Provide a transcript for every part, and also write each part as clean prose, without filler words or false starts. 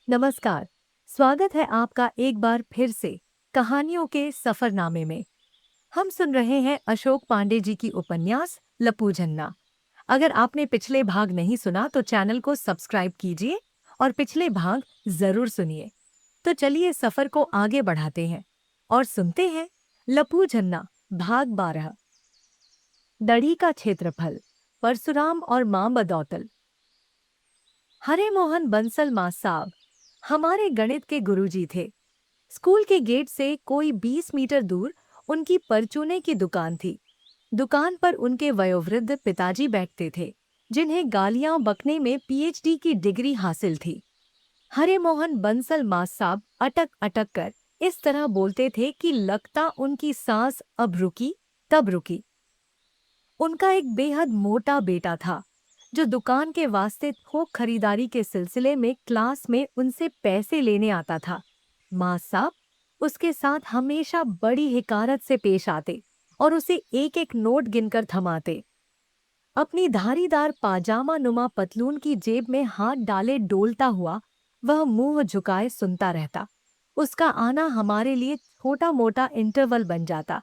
नमस्कार। स्वागत है आपका एक बार फिर से कहानियों के सफरनामे में। हम सुन रहे हैं अशोक पांडे जी की उपन्यास लपू झन्ना। अगर आपने पिछले भाग नहीं सुना तो चैनल को सब्सक्राइब कीजिए और पिछले भाग जरूर सुनिए। तो चलिए सफर को आगे बढ़ाते हैं और सुनते हैं लपू झन्ना भाग 12। दढ़ी का क्षेत्रफल, परशुराम और मां बदौतल। हरे मोहन बंसल मां साहब हमारे गणित के गुरुजी थे। स्कूल के गेट से कोई 20 मीटर दूर उनकी परचूने की दुकान थी। दुकान पर उनके वयोवृद्ध पिताजी बैठते थे, जिन्हें गालियां बकने में पीएचडी की डिग्री हासिल थी। हरे मोहन बंसल मां साहब अटक अटक कर इस तरह बोलते थे कि लगता उनकी सांस अब रुकी तब रुकी। उनका एक बेहद मोटा बेटा था, जो दुकान के वास्ते थोक खरीदारी के सिलसिले में क्लास में उनसे पैसे लेने आता था। मां साहब उसके साथ हमेशा बड़ी हिकारत से पेश आते और उसे एक एक नोट गिनकर थमाते। अपनी धारीदार पाजामा नुमा पतलून की जेब में हाथ डाले डोलता हुआ वह मुंह झुकाए सुनता रहता। उसका आना हमारे लिए छोटा मोटा इंटरवल बन जाता,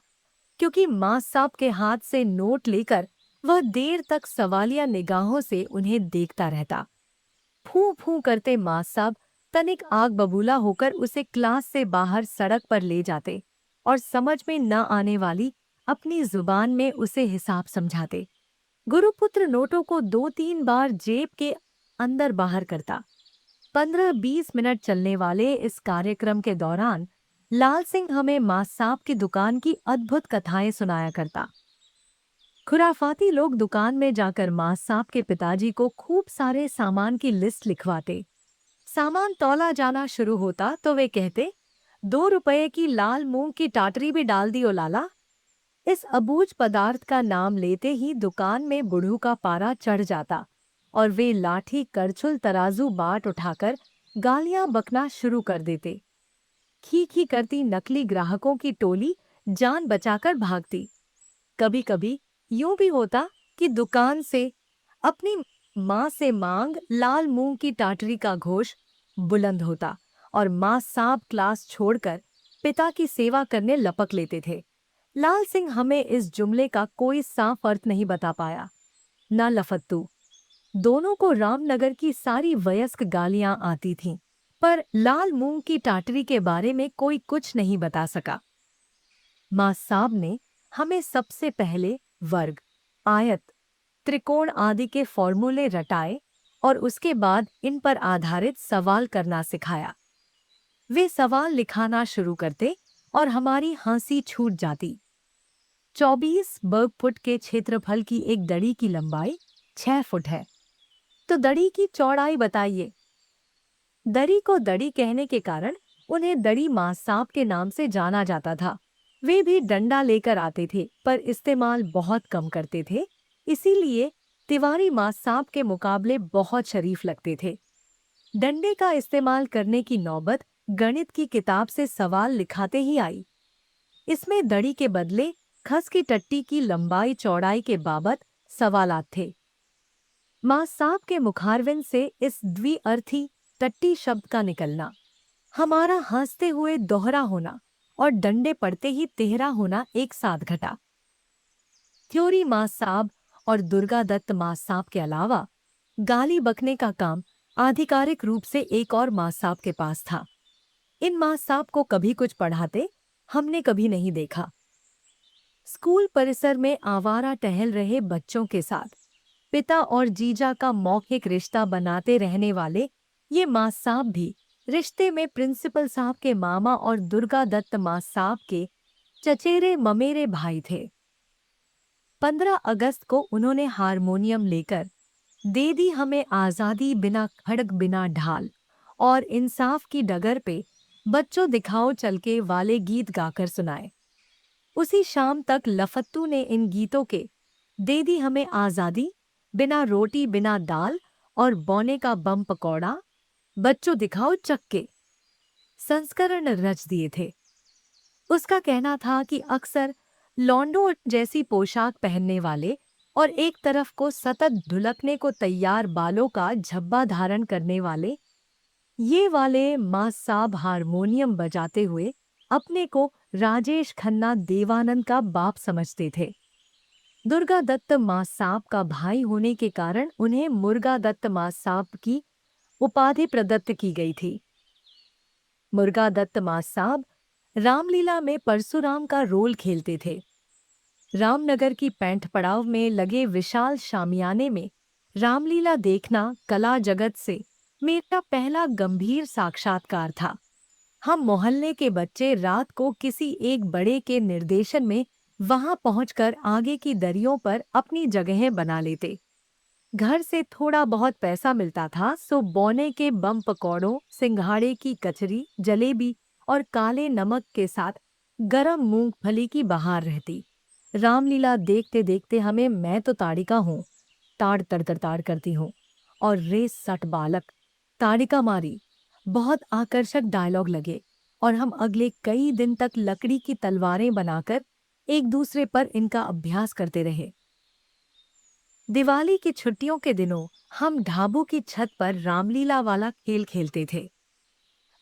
क्योंकि मां साहब के हाथ से नोट लेकर वह देर तक सवालिया निगाहों से उन्हें देखता रहता। फूं फूं करते मां साहब तनिक आग बबूला होकर उसे क्लास से बाहर सड़क पर ले जाते और समझ में न आने वाली अपनी जुबान में उसे हिसाब समझाते। गुरुपुत्र नोटों को 2-3 बार जेब के अंदर बाहर करता। 15-20 मिनट चलने वाले इस कार्यक्रम के दौरान लाल सिंह हमें मां साहब की दुकान की अद्भुत कथाएं सुनाया करता। खुराफाती लोग दुकान में जाकर मां साहब के पिताजी को खूब सारे सामान की लिस्ट लिखवाते। सामान तौला जाना शुरू होता तो वे कहते, 2 रुपए की लाल मूंग की टाटरी भी डाल दियो लाला। इस अबूझ पदार्थ का नाम लेते ही दुकान में बुढ़ू का पारा चढ़ जाता और वे लाठी करछुल तराजू बाट उठाकर गालियां बकना शुरू कर देते। खी खी करती नकली ग्राहकों की टोली जान बचाकर भागती। कभी कभी यूं भी होता कि दुकान से अपनी माँ से मांग लाल मूंग की टाटरी का घोष बुलंद होता और माँ साहब क्लास छोड़कर पिता की सेवा करने लपक लेते थे। लाल सिंह हमें इस जुमले का कोई साफ अर्थ नहीं बता पाया। न लफत्तू। दोनों को रामनगर की सारी वयस्क गालियां आती थीं, पर लाल मूंग की टाटरी के बारे में कोई कुछ नहीं बता सका। मां साहब ने हमें सबसे पहले वर्ग, आयत, त्रिकोण आदि के फॉर्मूले रटाए और उसके बाद इन पर आधारित सवाल करना सिखाया। वे सवाल लिखाना शुरू करते और हमारी हंसी छूट जाती। 24 वर्ग फुट के क्षेत्रफल की एक दड़ी की लंबाई 6 फुट है, तो दड़ी की चौड़ाई बताइए। दड़ी को दड़ी कहने के कारण उन्हें दड़ी मां साहब के नाम से जाना जाता था। वे भी डंडा लेकर आते थे, पर इस्तेमाल बहुत कम करते थे, इसीलिए तिवारी मां साहब के मुकाबले बहुत शरीफ लगते थे। डंडे का इस्तेमाल करने की नौबत गणित की किताब से सवाल लिखाते ही आई। इसमें दड़ी के बदले खस की टट्टी की लंबाई चौड़ाई के बाबत सवालात थे। मां साहब के मुखारविंद से इस द्विअर्थी टट्टी शब्द का निकलना, हमारा हंसते हुए दोहरा होना और डंडे पड़ते ही तिहरा होना एक साथ घटा। थ्योरी मां साहब और दुर्गा दत्त मां साहब के अलावा गाली बकने का काम आधिकारिक रूप से एक और मां साहब के पास था। इन मां साहब को कभी कुछ पढ़ाते हमने कभी नहीं देखा। स्कूल परिसर में आवारा टहल रहे बच्चों के साथ पिता और जीजा का मौखिक रिश्ता बनाते रहने वाले ये मां साहब भी रिश्ते में प्रिंसिपल साहब के मामा और दुर्गा दत्त मां साहब के चचेरे ममेरे भाई थे। 15 अगस्त को उन्होंने हारमोनियम लेकर दे दी हमें आज़ादी, बिना खड़ग बिना ढाल, और इंसाफ की डगर पे बच्चों दिखाओ चलके वाले गीत गाकर सुनाए। उसी शाम तक लफत्तू ने इन गीतों के दे दी हमें आज़ादी, बिना रोटी बिना दाल और बौने का बम पकौड़ा, बच्चों दिखाओ चक्के संस्करण रच दिए थे। उसका कहना था कि अक्सर लॉन्डो जैसी पोशाक पहनने वाले और एक तरफ को सतत ढुलकने को तैयार बालों का झब्बा धारण करने वाले ये वाले माँ साहब हारमोनियम बजाते हुए अपने को राजेश खन्ना देवानंद का बाप समझते थे। दुर्गा दत्त माँ साहब का भाई होने के कारण उन्हें मुर्गा दत्त माँ साहब की उपाधि प्रदत्त की गई थी। मुर्गा दत्त माँ साहब रामलीला में परशुराम का रोल खेलते थे। रामनगर की पैंठ पड़ाव में लगे विशाल शामियाने में रामलीला देखना कला जगत से मेरा पहला गंभीर साक्षात्कार था। हम मोहल्ले के बच्चे रात को किसी एक बड़े के निर्देशन में वहां पहुंचकर आगे की दरियों पर अपनी जगहें बना लेते। घर से थोड़ा बहुत पैसा मिलता था, सो बौने के बम पकौड़ों, सिंघाड़े की कचरी, जलेबी और काले नमक के साथ गरम मूंगफली की बहार रहती। रामलीला देखते देखते हमें मैं तो ताड़िका हूँ, ताड़ तड़ ताड़ करती हूँ और रे सट बालक, ताड़िका मारी, बहुत आकर्षक डायलॉग लगे और हम अगले कई दिन तक लकड़ी की तलवारें बनाकर एक दूसरे पर इनका अभ्यास करते रहे। दिवाली की छुट्टियों के दिनों हम ढाबों की छत पर रामलीला वाला खेल खेलते थे।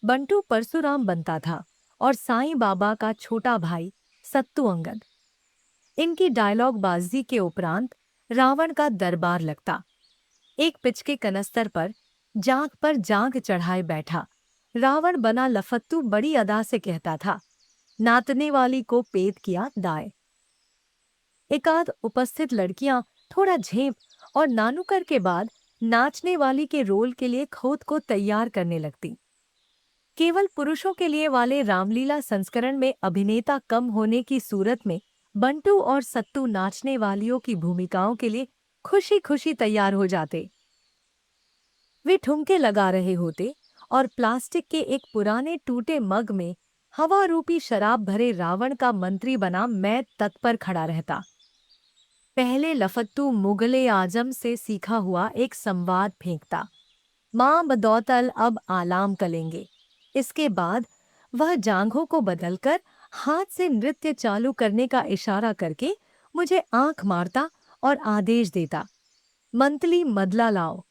बंटू परशुराम बनता था और साईं बाबा का छोटा भाई सत्तू अंगद। इनकी डायलॉग बाजी के उपरांत रावण का दरबार लगता। एक पिच के कनस्तर पर जांग चढ़ाए बैठा रावण बना लफत्तू बड़ी अदा से कहता था, नाचने वाली को पेट किया दाए। एकाध उपस्थित लड़कियां थोड़ा झेप और नानुकर के बाद नाचने वाली के रोल के लिए खुद को तैयार करने लगती। केवल पुरुषों के लिए वाले रामलीला संस्करण में अभिनेता कम होने की सूरत में बंटू और सत्तू नाचने वालियों की भूमिकाओं के लिए खुशी खुशी तैयार हो जाते। वे ठुमके लगा रहे होते और प्लास्टिक के एक पुराने टूटे मग में हवा रूपी शराब भरे रावण का मंत्री बना मैं तत्पर खड़ा रहता। पहले लफत्तू मुगले आजम से सीखा हुआ एक संवाद फेंकता, माँ बदौतल अब आलाम करेंगे। इसके बाद वह जांघों को बदलकर हाथ से नृत्य चालू करने का इशारा करके मुझे आंख मारता और आदेश देता, मंतली मदला लाओ।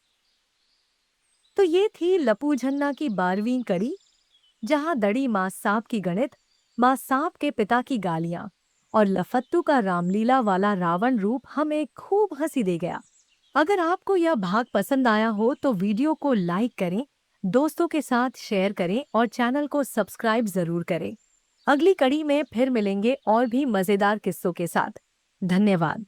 तो ये थी लपू झन्ना की 12वीं कड़ी, जहां दड़ी माँ साहब की गणित, माँ साहब के पिता की गालियां और लफत्तू का रामलीला वाला रावण रूप हमें खूब हंसी दे गया। अगर आपको यह भाग पसंद आया हो तो वीडियो को लाइक करें, दोस्तों के साथ शेयर करें और चैनल को सब्सक्राइब जरूर करें। अगली कड़ी में फिर मिलेंगे और भी मजेदार किस्सों के साथ। धन्यवाद।